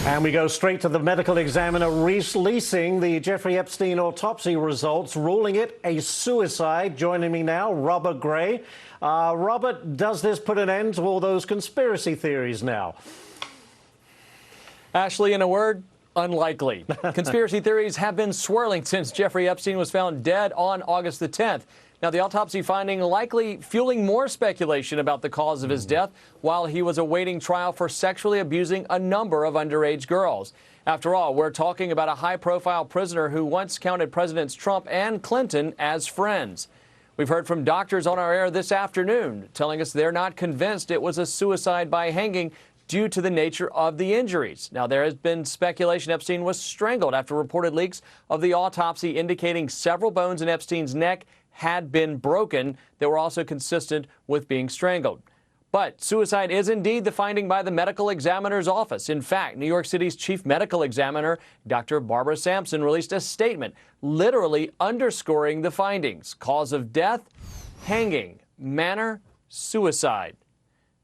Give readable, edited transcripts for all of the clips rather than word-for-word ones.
And we go straight to the medical examiner releasing the Jeffrey Epstein autopsy results, ruling it a suicide. Joining me now, Robert Gray. Robert, does this put an end to all those conspiracy theories now? Ashley, in a word, unlikely. Conspiracy theories have been swirling since Jeffrey Epstein was found dead on August the 10th. Now, the autopsy finding likely fueling more speculation about the cause of his death while he was awaiting trial for sexually abusing a number of underage girls. After all, we're talking about a high-profile prisoner who once counted Presidents Trump and Clinton as friends. We've heard from doctors on our air this afternoon telling us they're not convinced it was a suicide by hanging due to the nature of the injuries. Now, there has been speculation Epstein was strangled after reported leaks of the autopsy indicating several bones in Epstein's neck had been broken that were also consistent with being strangled. But suicide is indeed the finding by the medical examiner's office. In fact, New York City's chief medical examiner, Dr. Barbara Sampson, released a statement literally underscoring the findings. Cause of death, hanging. Manner, suicide.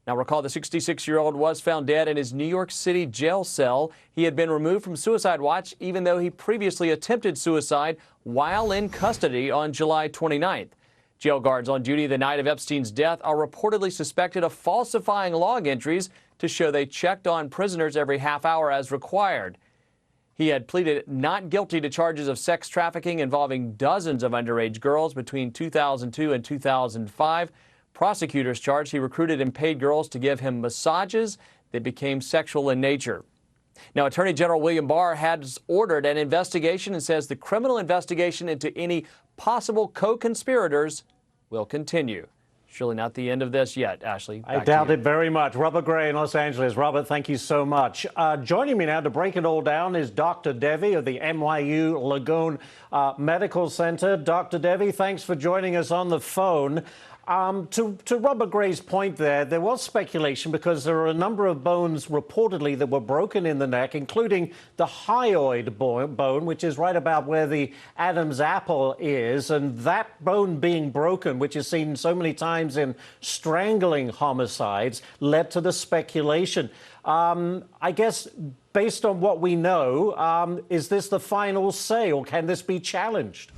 Now, recall the 66-year-old was found dead in his New York City jail cell. He had been removed from suicide watch even though he previously attempted suicide while in custody on July 29th. Jail guards on duty the night of Epstein's death are reportedly suspected of falsifying log entries to show they checked on prisoners every half hour as required. He had pleaded not guilty to charges of sex trafficking involving dozens of underage girls between 2002 and 2005. Prosecutors charged he recruited and paid girls to give him massages that became sexual in nature. Now, Attorney General William Barr has ordered an investigation and says the criminal investigation into any possible co-conspirators will continue. Surely not the end of this yet, Ashley. I doubt it very much. Robert Gray in Los Angeles. Robert, thank you so much. Joining me now to break it all down is Dr. Devi of the NYU Langone Medical Center. Dr. Devi, thanks for joining us on the phone. To Robert Gray's point there was speculation because there are a number of bones reportedly that were broken in the neck, including the hyoid bone, which is right about where the Adam's apple is. And that bone being broken, which is seen so many times in strangling homicides, led to the speculation. I guess based on what we know, is this the final say or can this be challenged?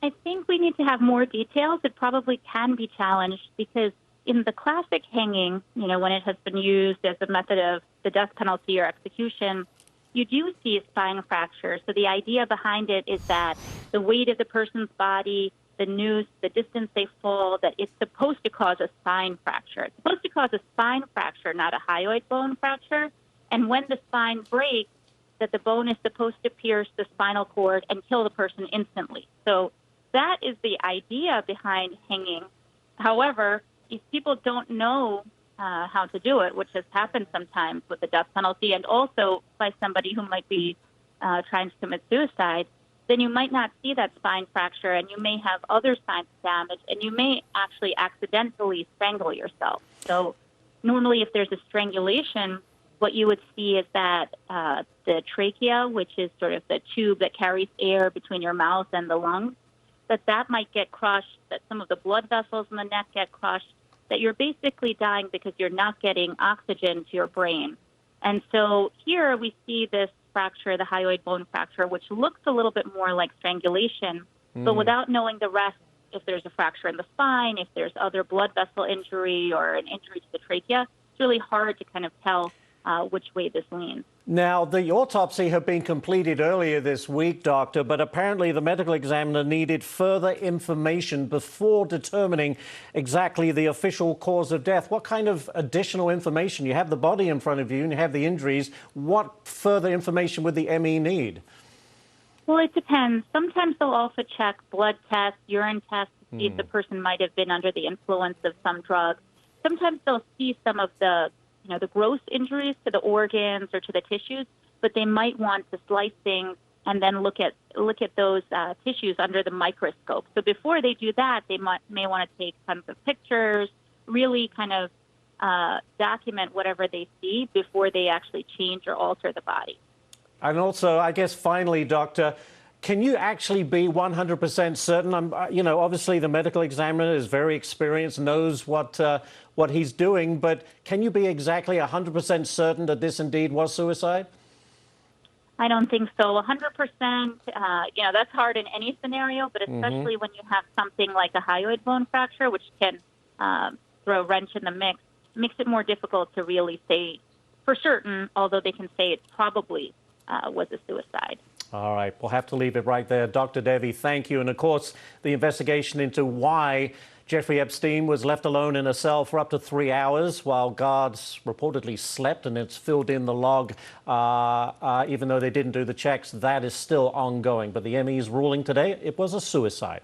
I think we need to have more details. It probably can be challenged because in the classic hanging, when it has been used as a method of the death penalty or execution, you do see a spine fracture. So the idea behind it is that the weight of the person's body, the noose, the distance they fall, that it's supposed to cause a spine fracture. It's supposed to cause a spine fracture, not a hyoid bone fracture. And when the spine breaks, that the bone is supposed to pierce the spinal cord and kill the person instantly. So that is the idea behind hanging. However, if people don't know how to do it, which has happened sometimes with the death penalty and also by somebody who might be trying to commit suicide, then you might not see that spine fracture and you may have other signs of damage and you may actually accidentally strangle yourself. So normally if there's a strangulation, what you would see is that the trachea, which is sort of the tube that carries air between your mouth and the lungs, that might get crushed, that some of the blood vessels in the neck get crushed, that you're basically dying because you're not getting oxygen to your brain. And so here we see this fracture, the hyoid bone fracture, which looks a little bit more like strangulation, but without knowing the rest, if there's a fracture in the spine, if there's other blood vessel injury or an injury to the trachea, it's really hard to kind of tell which way this leans. Now, the autopsy had been completed earlier this week, Doctor, but apparently the medical examiner needed further information before determining exactly the official cause of death. What kind of additional information? You have the body in front of you and you have the injuries. What further information would the ME need? Well, it depends. Sometimes they'll also check blood tests, urine tests to see if the person might have been under the influence of some drug. Sometimes they'll see some of the gross injuries to the organs or to the tissues, but they might want to slice things and then look at those tissues under the microscope. So before they do that, they may want to take tons of pictures, really kind of document whatever they see before they actually change or alter the body. And also, I guess finally, Doctor, Can you actually be 100% certain? You know, obviously the medical examiner is very experienced, knows what he's doing, but can you be exactly 100% certain that this indeed was suicide? I don't think so. 100%, that's hard in any scenario, but especially when you have something like a hyoid bone fracture, which can throw a wrench in the mix, makes it more difficult to really say for certain, although they can say it probably was a suicide. All right, we'll have to leave it right there. Dr. Devi, thank you. And of course, the investigation into why Jeffrey Epstein was left alone in a cell for up to 3 hours while guards reportedly slept, and it's filled in the log, even though they didn't do the checks, that is still ongoing. But the ME's ruling today, it was a suicide.